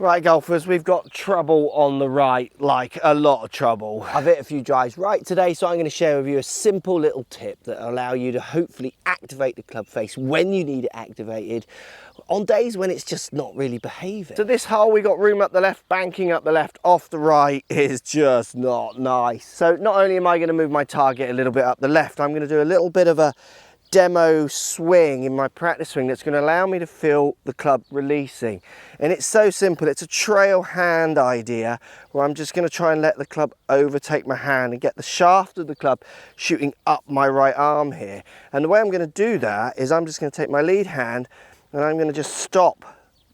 Right golfers, we've got trouble on the right, like a lot of trouble. I've hit a few drives right today, so I'm going to share with you a simple little tip that will allow you to hopefully activate the club face when you need it activated on days when it's just not really behaving. So this hole, we got room up the left, banking up the left, off the right is just not nice. So not only am I going to move my target a little bit up the left, I'm going to do a little bit of a demo swing in my practice swing that's going to allow me to feel the club releasing. And it's so simple. It's a trail hand idea where I'm just going to try and let the club overtake my hand and get the shaft of the club shooting up my right arm here. And the way I'm going to do that is I'm just going to take my lead hand and I'm going to just stop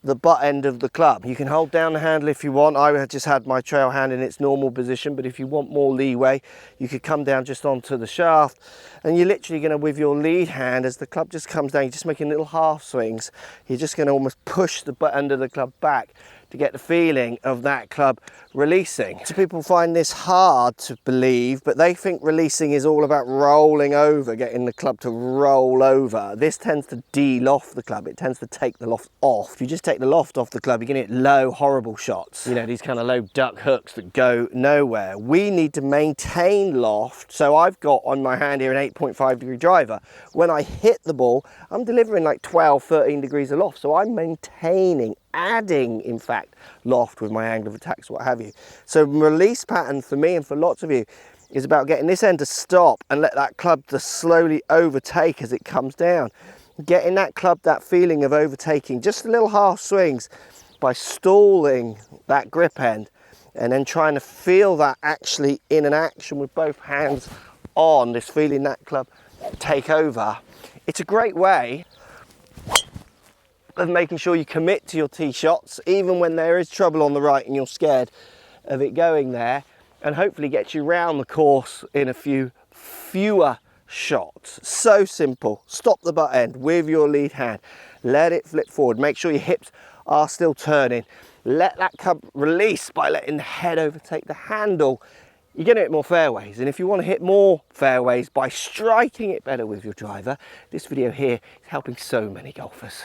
the butt end of the club. You can hold down the handle if you want. I just had my trail hand in its normal position, but if you want more leeway, you could come down just onto the shaft, and you're literally going to, with your lead hand, as the club just comes down, you're just making little half swings. You're just going to almost push the butt end of the club back to get the feeling of that club releasing. So people find this hard to believe, but they think releasing is all about rolling over, getting the club to roll over. This tends to de-loft the club. It tends to take the loft off. If you just take the loft off the club, you're going to get low, horrible shots. You know, these kind of low duck hooks that go nowhere. We need to maintain loft. So I've got on my hand here an 8.5 degree driver. When I hit the ball, I'm delivering like 12, 13 degrees of loft. So I'm maintaining, adding, in fact, loft with my angle of attack, so what have you. So release pattern for me and for lots of you is about getting this end to stop and let that club to slowly overtake as it comes down. Getting that club, that feeling of overtaking, just little half swings by stalling that grip end and then trying to feel that actually in an action with both hands on, this feeling that club take over. It's a great way of making sure you commit to your tee shots even when there is trouble on the right and you're scared of it going there, and hopefully get you round the course in a fewer shots. So simple. Stop the butt end with your lead hand, let it flip forward, make sure your hips are still turning, let that club release by letting the head overtake the handle. You're going to hit more fairways, and if you want to hit more fairways by striking it better with your driver, this video here is helping so many golfers.